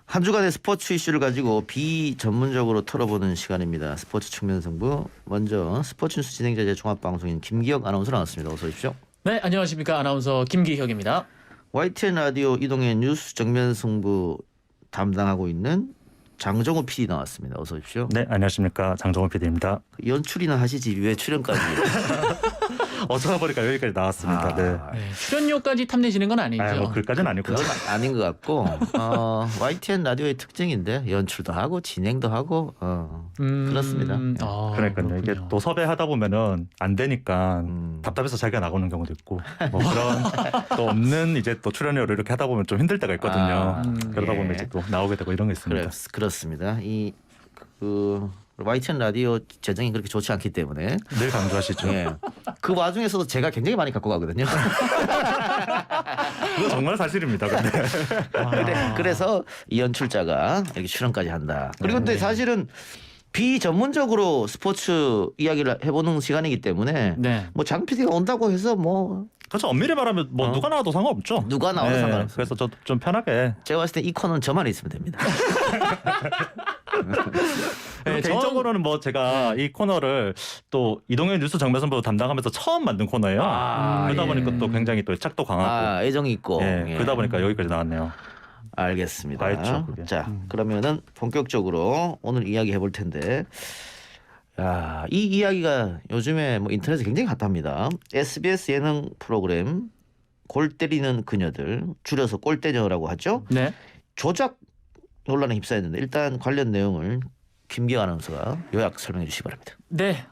한 주간의 스포츠 이슈를 가지고 비전문적으로 털어보는 시간입니다. 스포츠 측면 승부. 먼저 스포츠 뉴스 진행자 종합방송인 김기혁 아나운서 나왔습니다. 어서 오십시오. 네, 안녕하십니까. 아나운서 김기혁입니다. YTN 라디오 이동의 뉴스 정면 승부 담당하고 있는 장정호 PD 나왔습니다. 어서 오십시오. 네, 안녕하십니까. 장정호 PD입니다. 연출이나 하시지 왜 출연까지. 어쩌다 보니까 여기까지 나왔습니다. 네. 네, 출연료까지 탐내시는 건 아니죠. 뭐 글까지는 아니고요. 그건 아닌 것 같고 YTN 라디오의 특징인데 연출도 하고 진행도 하고 그렇습니다. 그러니까요. 이게 또 섭외하다 보면은 안 되니까 답답해서 자기가 나오는 경우도 있고 뭐 그런 또 없는 이제 또 출연료를 이렇게 하다 보면 좀 힘들 때가 있거든요. 그러다 보면 이제 또 나오게 되고 이런 게 있습니다. 그렇습니다. YTN 라디오 재정이 그렇게 좋지 않기 때문에 늘 강조하시죠. 예. 그 와중에서도 제가 굉장히 많이 갖고 가거든요. 그거 정말 사실입니다. 근데 그래서 이 연출자가 이렇게 출연까지 한다. 그리고 근데 사실은 비전문적으로 스포츠 이야기를 해보는 시간이기 때문에 뭐 장 PD가 온다고 해서 뭐 그렇죠. 엄밀히 말하면 뭐 누가 나와도 상관없죠. 누가 나와도 상관없어요. 그래서 좀 편하게. 제가 봤을 때 이 코너는 저만 있으면 됩니다. 개인적으로는 뭐 제가 이 코너를 또 이동현 뉴스 정면선부 담당하면서 처음 만든 코너예요. 그러다 보니까 또 굉장히 또 애착도 강하고 애정이 있고 그러다 보니까 여기까지 나왔네요. 알겠습니다. 알죠, 자, 그러면은 본격적으로 오늘 이야기 해볼 텐데, 이 이야기가 요즘에 뭐 인터넷에 굉장히 핫합니다. SBS 예능 프로그램 골 때리는 그녀들, 줄여서 꼴대녀라고 하죠. 네. 조작 논란에 휩싸였는데 일단 관련 내용을 김기혁 아나운서가 요약 설명해 주시기 바랍니다. 네,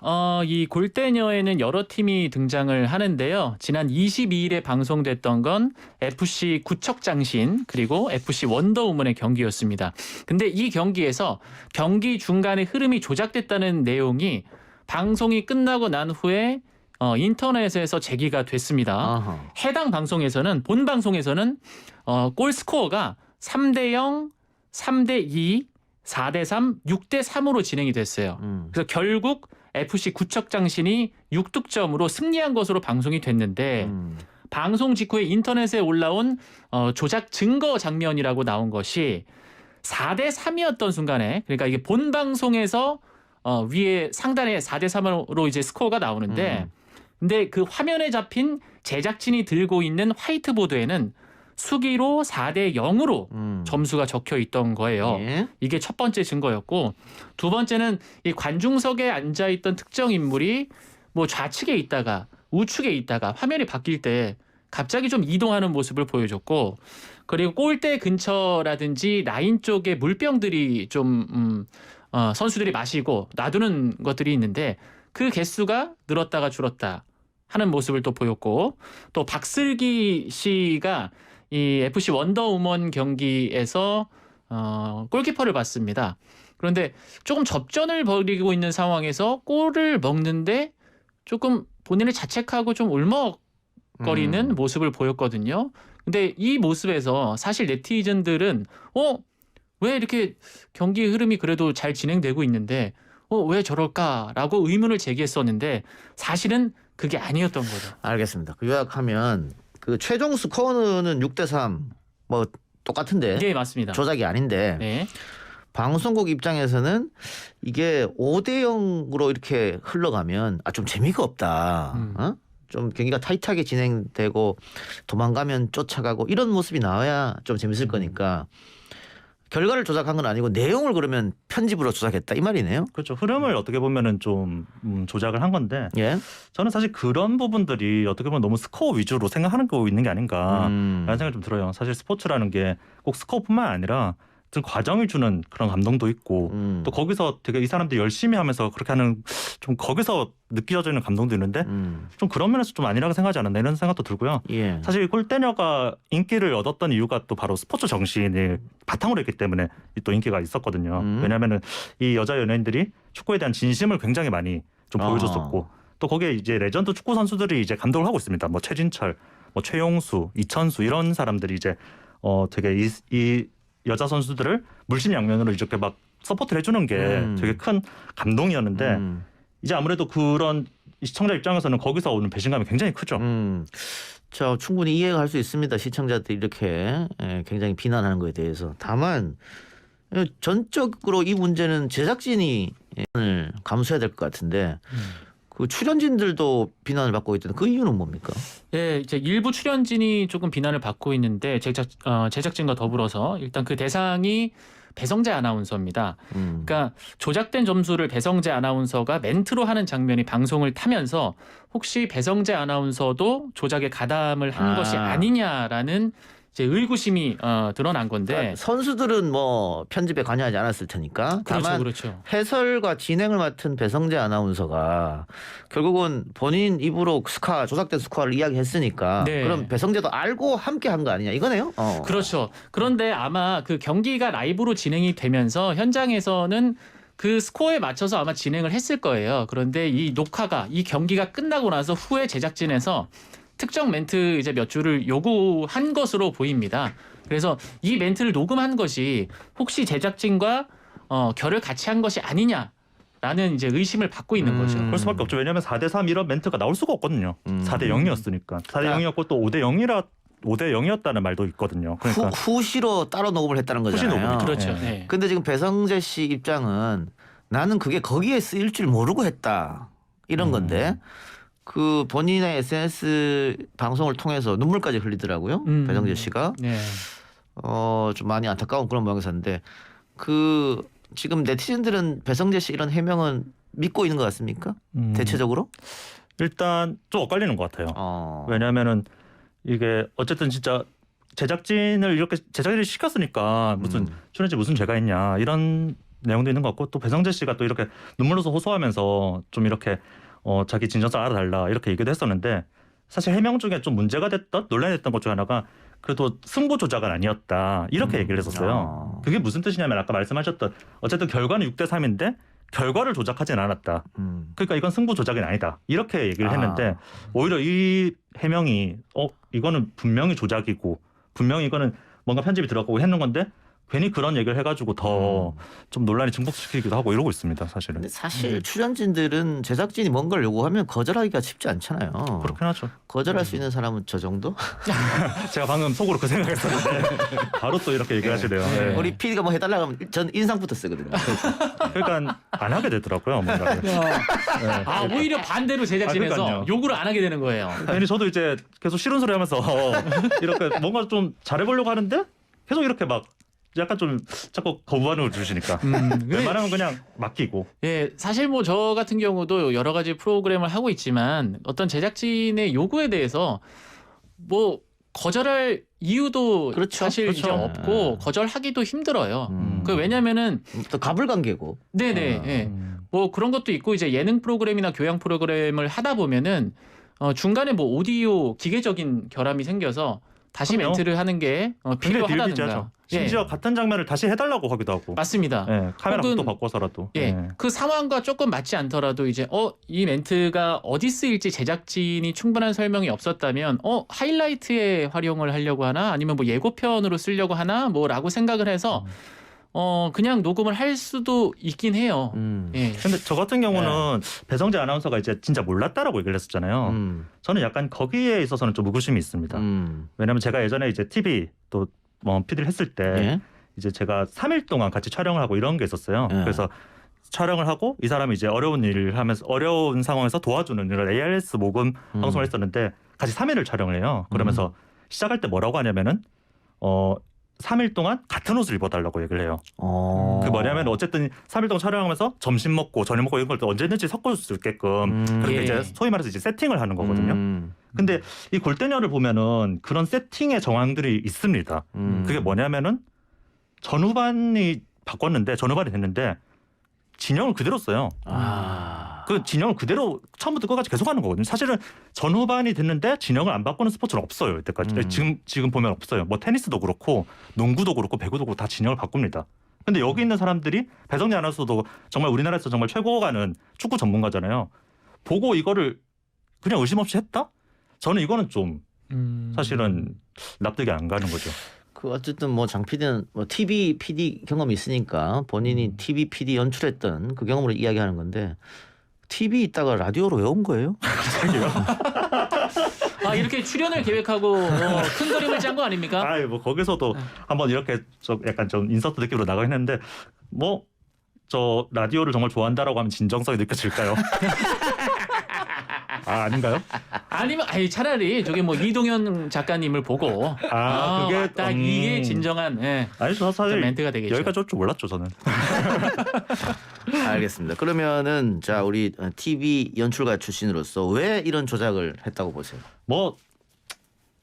이 골대녀에는 여러 팀이 등장을 하는데요. 지난 22일에 방송됐던 건 FC 구척장신 그리고 FC 원더우먼의 경기였습니다. 근데 이 경기에서 경기 중간에 흐름이 조작됐다는 내용이 방송이 끝나고 난 후에 인터넷에서 제기가 됐습니다. 해당 방송에서는 본 방송에서는 골 스코어가 3대0, 3대2, 4대3, 6대3으로 진행이 됐어요. 그래서 결국 FC 구척장신이 6득점으로 승리한 것으로 방송이 됐는데 방송 직후에 인터넷에 올라온 조작 증거 장면이라고 나온 것이 4대3이었던 순간에 그러니까 이게 본 방송에서 위에 상단에 4대3으로 이제 스코어가 나오는데 근데 그 화면에 잡힌 제작진이 들고 있는 화이트보드에는 수기로 4대0으로 점수가 적혀 있던 거예요. 이게 첫 번째 증거였고 두 번째는 이 관중석에 앉아있던 특정 인물이 뭐 좌측에 있다가 우측에 있다가 화면이 바뀔 때 갑자기 좀 이동하는 모습을 보여줬고 그리고 골대 근처라든지 라인 쪽에 물병들이 좀 선수들이 마시고 놔두는 것들이 있는데 그 개수가 늘었다가 줄었다 하는 모습을 또 보였고 또 박슬기 씨가 이 FC 원더우먼 경기에서 골키퍼를 봤습니다. 그런데 조금 접전을 벌이고 있는 상황에서 골을 먹는데 조금 본인을 자책하고 좀 울먹거리는 모습을 보였거든요. 근데 이 모습에서 사실 네티즌들은 왜 이렇게 경기 흐름이 그래도 잘 진행되고 있는데 왜 저럴까라고 의문을 제기했었는데 사실은 그게 아니었던 거죠. 알겠습니다. 그 요약하면 그 최종 스코어는 6대3 뭐 똑같은데 네, 맞습니다. 조작이 아닌데 네. 방송국 입장에서는 이게 5대0으로 이렇게 흘러가면 좀 재미가 없다. 좀 경기가 타이트하게 진행되고 도망가면 쫓아가고 이런 모습이 나와야 좀 재밌을 거니까 결과를 조작한 건 아니고 내용을 그러면 편집으로 조작했다 이 말이네요. 그렇죠. 흐름을 어떻게 보면은 좀 조작을 한 건데 저는 사실 그런 부분들이 어떻게 보면 너무 스코어 위주로 생각하는 거 있는 게 아닌가라는 생각이 좀 들어요. 사실 스포츠라는 게 꼭 스코어뿐만 아니라 좀 과정을 주는 그런 감동도 있고 또 거기서 되게 이 사람들이 열심히 하면서 그렇게 하는 좀 거기서 느껴지는 감동도 있는데 좀 그런 면에서 좀 아니라고 생각하지 않았나 이런 생각도 들고요. 사실 골대녀가 인기를 얻었던 이유가 또 바로 스포츠 정신을 바탕으로 했기 때문에 또 인기가 있었거든요. 왜냐하면은 이 여자 연예인들이 축구에 대한 진심을 굉장히 많이 좀 보여줬었고 또 거기에 이제 레전드 축구 선수들이 이제 감독을 하고 있습니다. 뭐 최진철, 뭐 최용수, 이천수 이런 사람들이 이제 되게 이 여자 선수들을 물심양면으로 이렇게 막 서포트를 해주는 게 되게 큰 감동이었는데 이제 아무래도 그런 시청자 입장에서는 거기서 오는 배신감이 굉장히 크죠. 저 충분히 이해가 할 수 있습니다. 시청자들이 이렇게 굉장히 비난하는 거에 대해서. 다만 전적으로 이 문제는 제작진이 감수해야 될 것 같은데 그 출연진들도 비난을 받고 있던데 그 이유는 뭡니까? 예, 이제 일부 출연진이 조금 비난을 받고 있는데 제작진과 더불어서 일단 그 대상이 배성재 아나운서입니다. 그러니까 조작된 점수를 배성재 아나운서가 멘트로 하는 장면이 방송을 타면서 혹시 배성재 아나운서도 조작에 가담을 한 것이 아니냐라는 이제 의구심이 드러난 건데 그러니까 선수들은 뭐 편집에 관여하지 않았을 테니까 다만 그렇죠. 해설과 진행을 맡은 배성재 아나운서가 결국은 본인 입으로 조작된 스코어를 이야기했으니까 네. 그럼 배성재도 알고 함께 한 거 아니냐 이거네요. 그렇죠. 그런데 아마 그 경기가 라이브로 진행이 되면서 현장에서는 그 스코어에 맞춰서 아마 진행을 했을 거예요. 그런데 이 경기가 끝나고 나서 후에 제작진에서 특정 멘트 이제 몇 줄을 요구한 것으로 보입니다. 그래서 이 멘트를 녹음한 것이 혹시 제작진과 결을 같이 한 것이 아니냐라는 이제 의심을 받고 있는 거죠. 그럴 수밖에 없죠. 왜냐하면 4대3 이런 멘트가 나올 수가 없거든요. 4대0이었으니까. 4대0이었고 또 5대0이었다는 말도 있거든요. 그러니까 후시로 따로 녹음을 했다는 거잖아요. 후시 녹음이죠. 그렇죠. 네. 네. 근데 지금 배성재 씨 입장은 나는 그게 거기에 쓰일 줄 모르고 했다. 이런 건데 그 본인의 SNS 방송을 통해서 눈물까지 흘리더라고요. 배성재 씨가. 네. 좀 많이 안타까운 그런 모양새인데 그 지금 네티즌들은 배성재 씨 이런 해명은 믿고 있는 것 같습니까? 대체적으로? 일단 좀 엇갈리는 것 같아요. 왜냐하면은 이게 어쨌든 진짜 제작진이 시켰으니까 무슨 출연진 무슨 죄가 있냐 이런 내용도 있는 것 같고 또 배성재 씨가 또 이렇게 눈물로서 호소하면서 좀 이렇게 자기 진정성 알아달라 이렇게 얘기도 했었는데 사실 해명 중에 좀 문제가 됐던 논란이 됐던 것 중 하나가 그래도 승부 조작은 아니었다 이렇게 얘기를 했었어요. 그게 무슨 뜻이냐면 아까 말씀하셨던 어쨌든 결과는 6대3인데 결과를 조작하진 않았다. 그러니까 이건 승부 조작은 아니다. 이렇게 얘기를 했는데 오히려 이 해명이 이거는 분명히 조작이고 분명히 이거는 뭔가 편집이 들어가고 했는 건데 괜히 그런 얘기를 해가지고 더 좀 논란이 증폭시키기도 하고 이러고 있습니다. 사실은. 근데 사실 출연진들은 제작진이 뭔가를 요구하면 거절하기가 쉽지 않잖아요. 그렇긴 하죠. 거절할 수 있는 사람은 저 정도? 제가 방금 속으로 그 생각했었는데 바로 또 이렇게 얘기하시네요. 네. 우리 PD가 뭐 해달라고 하면 전 인상부터 쓰거든요. 그러니까 안 하게 되더라고요. 뭔가를. 오히려 반대로 제작진에서 그러니까요. 요구를 안 하게 되는 거예요. 괜히 저도 이제 계속 싫은 소리 하면서 이렇게 뭔가 좀 잘해보려고 하는데 계속 이렇게 막 약간 좀 자꾸 거부반응을 주시니까 웬만하면 그냥 맡기고. 예, 사실 뭐 저 같은 경우도 여러 가지 프로그램을 하고 있지만 어떤 제작진의 요구에 대해서 뭐 거절할 이유도 그렇죠. 사실 이제 없고 거절하기도 힘들어요. 그 왜냐면은 또 가불관계고. 네네. 예. 뭐 그런 것도 있고 이제 예능 프로그램이나 교양 프로그램을 하다 보면은 중간에 뭐 오디오 기계적인 결함이 생겨서 다시 그럼요. 멘트를 하는 게 필요하다든가. 심지어 같은 장면을 다시 해달라고 하기도 하고. 맞습니다. 카메라 혹은, 각도 바꿔서라도. 그 상황과 조금 맞지 않더라도 이제 이 멘트가 어디 쓰일지 제작진이 충분한 설명이 없었다면 하이라이트에 활용을 하려고 하나 아니면 뭐 예고편으로 쓰려고 하나 뭐라고 생각을 해서 그냥 녹음을 할 수도 있긴 해요. 예. 근데 저 같은 경우는 배성재 아나운서가 이제 진짜 몰랐다라고 얘기를 했었잖아요. 저는 약간 거기에 있어서는 좀 의구심이 있습니다. 왜냐하면 제가 예전에 이제 TV 또 PD를 했을 때 이제 제가 3일 동안 같이 촬영을 하고 이런 게 있었어요. 그래서 촬영을 하고 이 사람이 이제 어려운 일을 하면서 어려운 상황에서 도와주는 이런 ARS 모금 방송을 했었는데 같이 3일을 촬영을 해요. 그러면서 시작할 때 뭐라고 하냐면은 3일 동안 같은 옷을 입어달라고 얘기를 해요. 그 뭐냐면 어쨌든 3일 동안 촬영하면서 점심 먹고 저녁 먹고 이런 걸 언제든지 섞어줄 수 있게끔 그렇게 이제 소위 말해서 이제 세팅을 하는 거거든요. 근데 이 골대녀를 보면은 그런 세팅의 정황들이 있습니다. 그게 뭐냐면은 전후반이 됐는데 진영을 그대로 써요. 그 진영을 그대로 처음부터 끝까지 계속하는 거거든요. 사실은 전후반이 됐는데 진영을 안 바꾸는 스포츠는 없어요. 이때까지. 지금 보면 없어요. 뭐 테니스도 그렇고 농구도 그렇고 배구도 그렇고 다 진영을 바꿉니다. 근데 여기 있는 사람들이 배성재 아나운서도 정말 우리나라에서 정말 최고 가는 축구 전문가잖아요. 보고 이거를 그냥 의심 없이 했다? 저는 이거는 좀 사실은 납득이 안 가는 거죠. 그 어쨌든 뭐 장 PD는 뭐 TV PD 경험이 있으니까 본인이 TV PD 연출했던 그 경험으로 이야기하는 건데 TV 있다가 라디오로 왜 온 거예요? 이렇게 출연을 계획하고 큰 그림을 짠 거 아닙니까? 아이 뭐 거기서도 한번 이렇게 좀 약간 좀 인서트 느낌으로 나가긴 했는데 뭐 저 라디오를 정말 좋아한다라고 하면 진정성이 느껴질까요? 아 아닌가요? 아니면 차라리 저게 뭐 이동현 작가님을 보고 그게 딱 이게 진정한 아니 저 사실 멘트가 되겠죠. 여기까지 올 줄 몰랐죠 저는. 알겠습니다. 그러면은 자 우리 TV 연출가 출신으로서 왜 이런 조작을 했다고 보세요? 뭐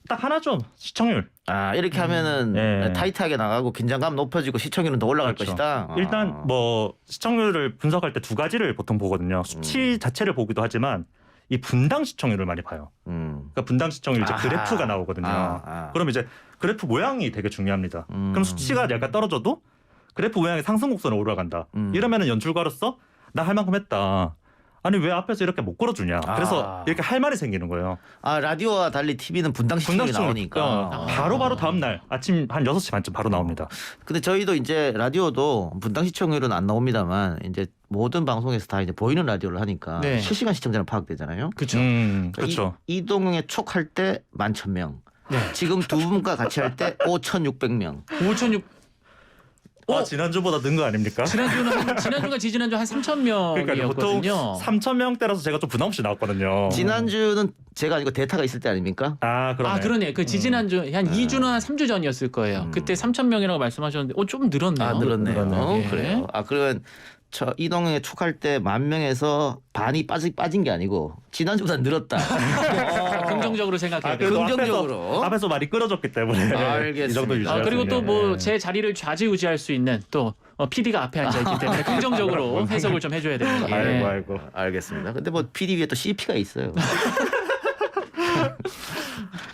딱 하나죠. 시청률. 이렇게 하면은 타이트하게 나가고 긴장감 높아지고 시청률은 더 올라갈 그렇죠. 것이다. 일단 뭐 시청률을 분석할 때 두 가지를 보통 보거든요. 수치 자체를 보기도 하지만 이 분당 시청률을 많이 봐요. 그러니까 분당 시청률 이제 그래프가 나오거든요. 그럼 이제 그래프 모양이 되게 중요합니다. 그럼 수치가 약간 떨어져도 그래프 모양이 상승 곡선으로 올라간다. 이러면은 연출가로서 나 할 만큼 했다. 아니 왜 앞에서 이렇게 못 걸어주냐. 그래서 이렇게 할 말이 생기는 거예요. 라디오와 달리 TV는 분당 시청률이 나오니까 바로 다음 날 아침 한 6시 반쯤 바로 나옵니다. 근데 저희도 이제 라디오도 분당 시청률은 안 나옵니다만 이제 모든 방송에서 다 이제 보이는 라디오를 하니까 실시간 시청자는 파악되잖아요. 그렇죠. 그렇죠. 이동형의 촉할 때 11,000명. 지금 두 분과 같이 할 때 5,600명. 5,600. 지난주보다 는 거 아닙니까? 지난주가 지지난주 한 3,000명이었거든요. 그러니까 보통 3,000명대라서 제가 좀 부담 없이 나왔거든요. 지난주는 제가 아니고 데이터가 있을 때 아닙니까? 그러네. 그러네. 그 지지난주 한 2주나 3주 전이었을 거예요. 그때 3,000명이라고 말씀하셨는데 좀 늘었네요. 늘었네요. 그래요. 그러면 저 이동형의 촉할 때 10,000명에서 반이 빠진 게 아니고 지난주보다 늘었다. 긍정적으로 생각해야 돼요. 긍정적으로. 앞에서 말이 끌어졌기 때문에 알겠습니다. 이 정도 유지할 그리고 수 또 있는. 뭐 제 자리를 좌지우지할 수 있는 또 PD가 앞에 앉아 있기 때문에 긍정적으로 해석을 좀 해줘야 되는 게. 아이고. 알겠습니다. 근데 뭐 PD 위에 또 CP가 있어요.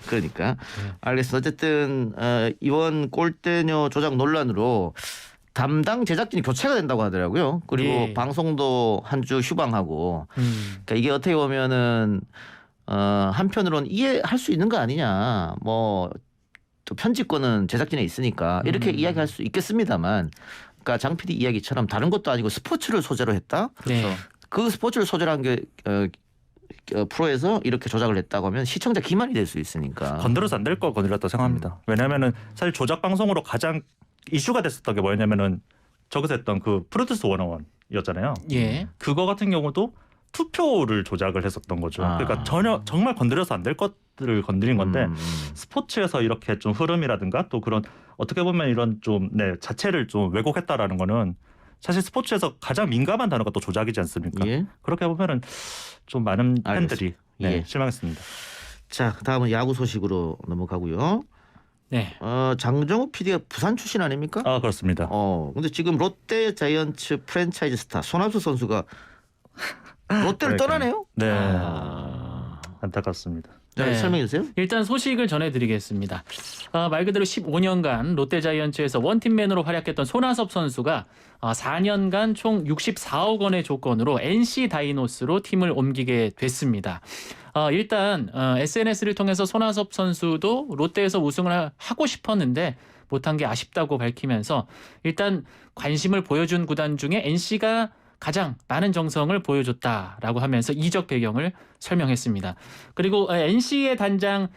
그러니까 알겠습니다. 어쨌든 이번 골대녀 조작 논란으로 담당 제작진이 교체가 된다고 하더라고요. 그리고 방송도 한 주 휴방하고. 그러니까 이게 어떻게 보면은 한편으로는 이해할 수 있는 거 아니냐. 뭐 또 편집권은 제작진에 있으니까 이렇게 이야기할 수 있겠습니다만, 그러니까 장 PD 이야기처럼 다른 것도 아니고 스포츠를 소재로 했다. 그렇죠. 그 스포츠를 소재로 한 게 프로에서 이렇게 조작을 했다고 하면 시청자 기만이 될 수 있으니까. 건드려서 안 될 거 건드렸다고 생각합니다. 왜냐하면은 사실 조작 방송으로 가장 이슈가 됐었던 게 뭐냐면은 저기서 했던 그 프로듀스 101이었잖아요. 그거 같은 경우도 투표를 조작을 했었던 거죠. 그러니까 전혀 정말 건드려서 안 될 것들을 건드린 건데 스포츠에서 이렇게 좀 흐름이라든가 또 그런 어떻게 보면 이런 좀 자체를 좀 왜곡했다라는 거는 사실 스포츠에서 가장 민감한 단어가 또 조작이지 않습니까? 그렇게 보면은 좀 많은 팬들이 실망했습니다. 자, 다음은 야구 소식으로 넘어가고요. 장정욱 PD가 부산 출신 아닙니까? 그렇습니다. 근데 지금 롯데 자이언츠 프랜차이즈 스타 손아섭 선수가 롯데를 떠나네요. 안타깝습니다. 설명해 주세요. 일단 소식을 전해드리겠습니다. 말 그대로 15년간 롯데자이언츠에서 원팀맨으로 활약했던 손아섭 선수가 4년간 총 64억 원의 조건으로 NC 다이노스로 팀을 옮기게 됐습니다. 일단 SNS를 통해서 손아섭 선수도 롯데에서 우승을 하고 싶었는데 못한 게 아쉽다고 밝히면서 일단 관심을 보여준 구단 중에 NC가 가장 많은 정성을 보여줬다라고 하면서 이적 배경을 설명했습니다. 그리고 NC의 단장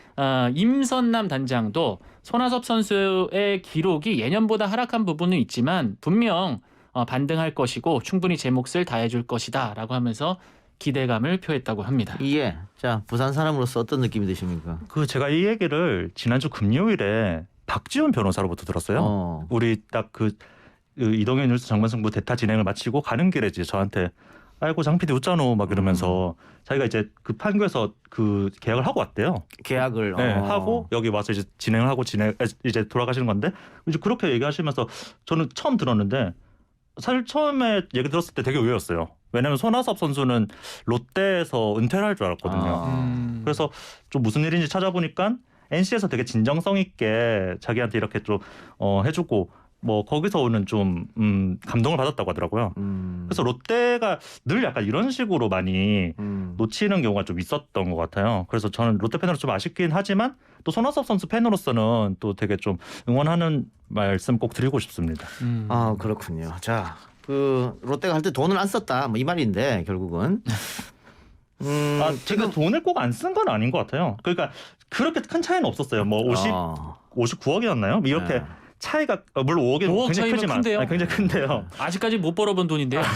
임선남 단장도 손아섭 선수의 기록이 예년보다 하락한 부분은 있지만 분명 반등할 것이고 충분히 제 몫을 다해줄 것이다라고 하면서 기대감을 표했다고 합니다. 자, 부산 사람으로서 어떤 느낌이 드십니까? 제가 이 얘기를 지난주 금요일에 박지훈 변호사로부터 들었어요. 우리 딱 이동현 뉴스 정관승부 대타 진행을 마치고 가는 길에 이제 저한테 아이고 장 PD 웃자노 막 이러면서 자기가 이제 그 판교에서 그 계약을 하고 왔대요. 계약을 하고 여기 와서 이제 진행을 하고 이제 돌아가시는 건데 이제 그렇게 얘기하시면서 저는 처음 들었는데 사실 처음에 얘기 들었을 때 되게 의외였어요. 왜냐하면 손아섭 선수는 롯데에서 은퇴를 할 줄 알았거든요. 그래서 좀 무슨 일인지 찾아보니까 NC에서 되게 진정성 있게 자기한테 이렇게 좀 해주고 뭐 거기서 오는 좀 감동을 받았다고 하더라고요. 그래서 롯데가 늘 약간 이런 식으로 많이 놓치는 경우가 좀 있었던 것 같아요. 그래서 저는 롯데 팬으로 좀 아쉽긴 하지만 또 손아섭 선수 팬으로서는 또 되게 좀 응원하는 말씀 꼭 드리고 싶습니다. 그렇군요. 자, 롯데가 할 때 돈을 안 썼다 뭐 이 말인데 결국은 지금 돈을 꼭 안 쓴 건 아닌 것 같아요. 그러니까 그렇게 큰 차이는 없었어요. 뭐 59억이었나요? 이렇게 네. 차이가 물론 5억이 5억 굉장히 차이면 크지만 큰데요? 굉장히 큰데요. 아직까지 못 벌어본 돈인데요. 네.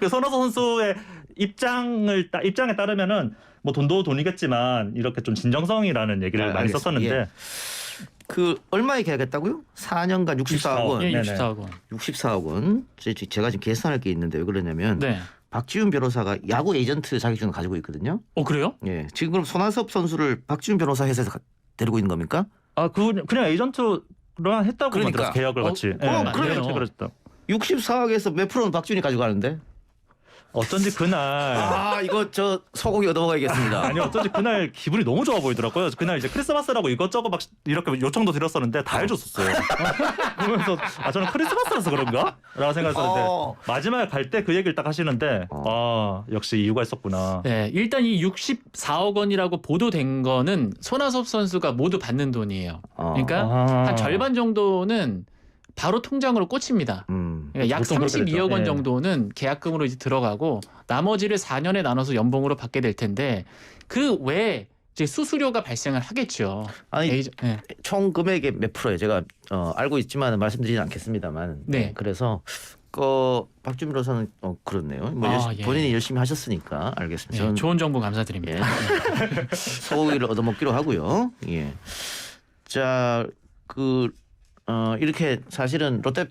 그 손아섭 선수의 입장에 따르면은 뭐 돈도 돈이겠지만 이렇게 좀 진정성이라는 얘기를 많이 알겠습니다. 썼었는데 예. 그 얼마에 계약했다고요? 4년간 64억 원. 예, 네네. 64억 원. 64억 원. 제가 지금 계산할 게 있는데 왜 그러냐면 네. 박지훈 변호사가 야구 에이전트 자격증을 가지고 있거든요. 그래요? 예. 지금 그럼 손아섭 선수를 박지훈 변호사 회사에서 데리고 있는 겁니까? 그냥 에이전트로 했다고 그러니까. 들었어요. 계약을 같이. 안 돼요. 그랬다. 64억에서 몇 프로는 박지훈이 가져가는데? 어쩐지 그날 이거 저 소고기 얻어먹어야겠습니다. 아니 어쩐지 그날 기분이 너무 좋아 보이더라고요. 그날 이제 크리스마스라고 이것저것 막 이렇게 요청도 드렸었는데 다 해줬었어요. 그러면서 저는 크리스마스라서 그런가? 라고 생각했었는데 마지막에 갈 때 그 얘기를 딱 하시는데 역시 이유가 있었구나. 네, 일단 이 64억 원이라고 보도된 거는 손아섭 선수가 모두 받는 돈이에요. 그러니까 한 절반 정도는 바로 통장으로 꽂힙니다. 그러니까 약 보통 그렇게 32억 원 되죠. 정도는 계약금으로 이제 들어가고 나머지를 4년에 나눠서 연봉으로 받게 될 텐데 그 외에 이제 수수료가 발생을 하겠죠. 아니 네. 총 금액의 몇 프로예요? 제가 알고 있지만 말씀드리진 않겠습니다만. 네. 그래서 박주민 변호사는 그렇네요. 예. 본인이 열심히 하셨으니까 알겠습니다. 네, 저는 좋은 정보 감사드립니다. 예. 소고기를 얻어먹기로 하고요. 예. 자, 이렇게 사실은 롯데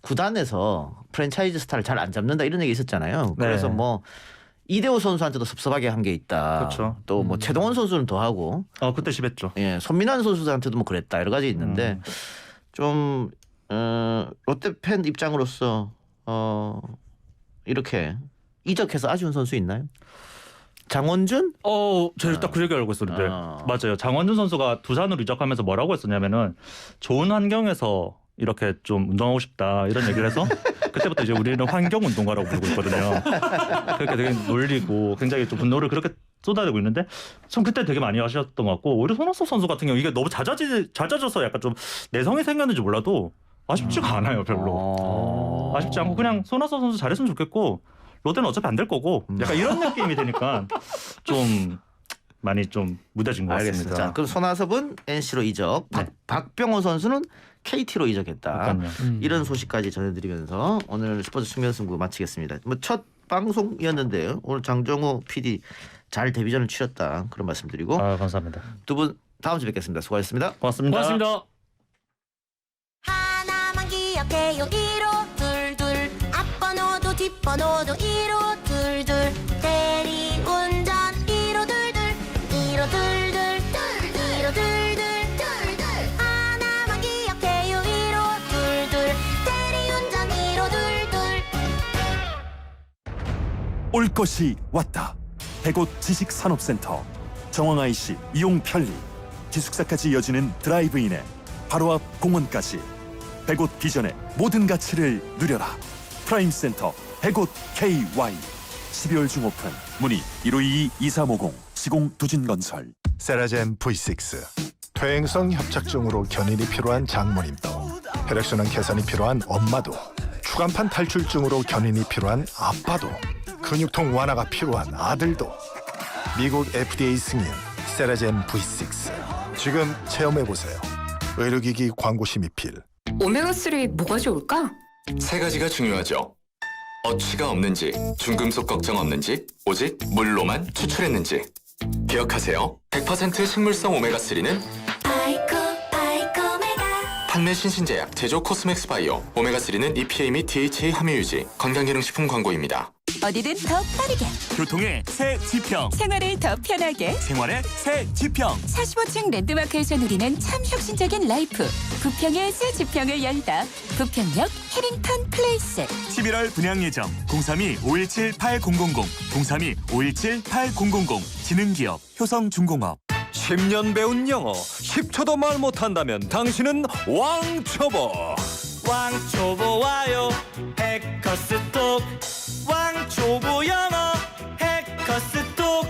구단에서 프랜차이즈 스타를 잘 안 잡는다 이런 얘기 있었잖아요. 네. 그래서 뭐 이대호 선수한테도 섭섭하게 한 게 있다. 그렇죠. 또 뭐 최동원 선수는 더 하고, 그때 심했죠. 예, 손민환 선수한테도 뭐 그랬다 여러 가지 있는데 좀 롯데 팬 입장으로서 이렇게 이적해서 아쉬운 선수 있나요? 장원준? 제가 딱 그 얘기 알고 있었는데 맞아요. 장원준 선수가 두산으로 이적하면서 뭐라고 했었냐면은 좋은 환경에서 이렇게 좀 운동하고 싶다 이런 얘기를 해서 그때부터 이제 우리는 환경 운동가라고 부르고 있거든요. 그렇게 되게 놀리고 굉장히 좀 분노를 그렇게 쏟아내고 있는데 참 그때 되게 많이 아쉬웠던 것 같고 오히려 손아섭 선수 같은 경우 이게 너무 잦아져서 약간 좀 내성이 생겼는지 몰라도 아쉽지가 않아요 별로. 아쉽지 않고 그냥 손아섭 선수 잘했으면 좋겠고 롯데는 어차피 안 될 거고 약간 이런 느낌이 되니까 좀 많이 좀 무뎌진 것 같습니다. 알겠습니다. 자, 그럼 손아섭은 NC로 이적, 네. 박병호 선수는 KT로 이적했다. 그러니까요. 이런 소식까지 전해드리면서 오늘 스포츠 측면 승부 마치겠습니다. 뭐 첫 방송이었는데요. 오늘 장정호 PD 잘 데뷔전을 치렀다 그런 말씀드리고 감사합니다. 두 분 다음 주에 뵙겠습니다. 수고하셨습니다. 고맙습니다. 고맙습니다. 하나만 기억해요 1522 앞번호도 뒷번호도 1522 대리운전 1522 1522 1522 하나만 기억해요 1522 대리운전 1522 올 것이 왔다. 100곳 지식산업센터 정황 IC 이용 편리 기숙사까지 이어지는 드라이브인에 바로 앞 공원까지 100곳 비전의 모든 가치를 누려라. 프라임센터 100곳 KY 12월 중 오픈 문의 1522-2350 시공 두진건설 세라젠 V6 퇴행성 협착증으로 견인이 필요한 장모님도 혈액순환 개선이 필요한 엄마도 추간판 탈출증으로 견인이 필요한 아빠도 근육통 완화가 필요한 아들도 미국 FDA 승인 세라젠 V6 지금 체험해보세요. 의료기기 광고시 미필 오메가3 뭐가 좋을까? 세 가지가 중요하죠. 어취가 없는지, 중금속 걱정 없는지, 오직 물로만 추출했는지. 기억하세요. 100% 식물성 오메가3는 아이코메가 판매 신신제약 제조 코스맥스 바이오. 오메가3는 EPA 및 DHA 함유 유지. 건강기능식품 광고입니다. 어디든 더 빠르게 교통의 새 지평 생활을 더 편하게 생활의 새 지평 45층 랜드마크에서 누리는 참 혁신적인 라이프 부평의 새 지평을 열다 부평역 해링턴 플레이스 11월 분양 예정 032-517-8000 032-517-8000 지능기업 효성중공업 10년 배운 영어 10초도 말 못한다면 당신은 왕초보. 왕초보 와요 해커스톡. 왕초보 영어 해커스톡.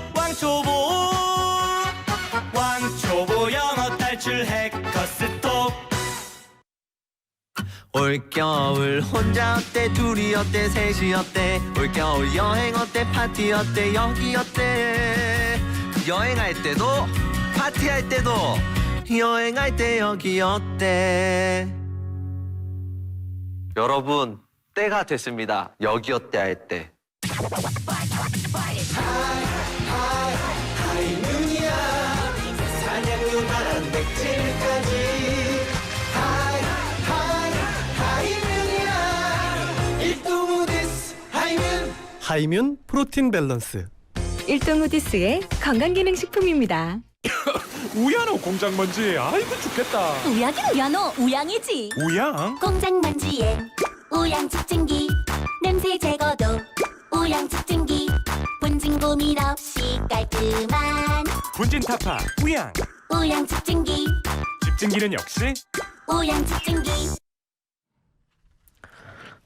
왕초보 영어 탈출 해커스톡. 올 올겨울 혼자 어때 둘이 어때 셋이 어때 올겨울 여행 어때 파티 어때 여기 어때 여행할 때도 파티할 때도 여행할 때 여기 어때 여러분 때가 됐습니다. 여기 어때 할 때. 하이뮨 프로틴 밸런스. 1등 후디스의 건강기능식품입니다. 우야노 공장 먼지. 아이고 죽겠다. 우약이 우야노 우양이지. 우양? 공장 먼지에 우양 집진기 냄새 제거도 우양 집진기 분진 고민 없이 깔끔한 분진 타파 우양. 우양 집진기 집진기는 역시 우양 집진기.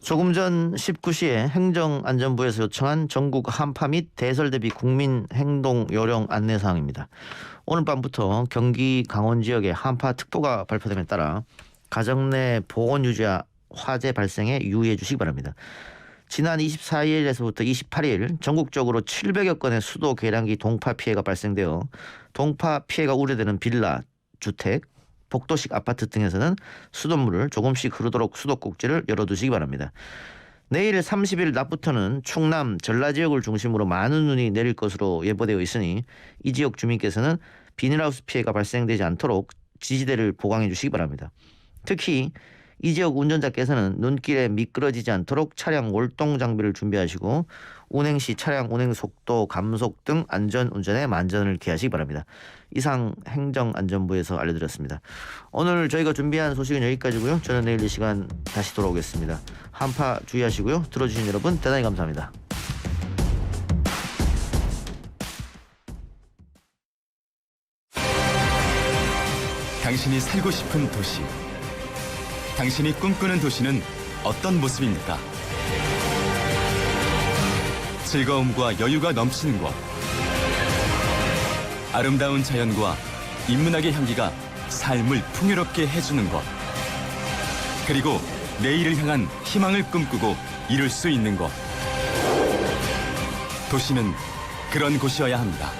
조금 전 19시에 행정안전부에서 요청한 전국 한파 및 대설 대비 국민 행동 요령 안내사항입니다. 오늘 밤부터 경기 강원 지역에 한파 특보가 발표됨에 따라 가정 내 보온 유지와 화재 발생에 유의해 주시기 바랍니다. 지난 24일에서부터 28일 전국적으로 700여 건의 수도 계량기 동파 피해가 발생되어 동파 피해가 우려되는 빌라, 주택, 복도식 아파트 등에서는 수돗물을 조금씩 흐르도록 수도꼭지를 열어두시기 바랍니다. 내일 30일 낮부터는 충남, 전라 지역을 중심으로 많은 눈이 내릴 것으로 예보되어 있으니 이 지역 주민께서는 비닐하우스 피해가 발생되지 않도록 지지대를 보강해 주시기 바랍니다. 특히 이 지역 운전자께서는 눈길에 미끄러지지 않도록 차량 월동 장비를 준비하시고 운행 시 차량 운행 속도 감속 등 안전 운전에 만전을 기하시기 바랍니다. 이상 행정안전부에서 알려드렸습니다. 오늘 저희가 준비한 소식은 여기까지고요. 저는 내일 이 시간 다시 돌아오겠습니다. 한파 주의하시고요. 들어주신 여러분 대단히 감사합니다. 당신이 살고 싶은 도시, 당신이 꿈꾸는 도시는 어떤 모습입니까? 즐거움과 여유가 넘치는 곳, 아름다운 자연과 인문학의 향기가 삶을 풍요롭게 해주는 곳, 그리고 내일을 향한 희망을 꿈꾸고 이룰 수 있는 곳. 도시는 그런 곳이어야 합니다.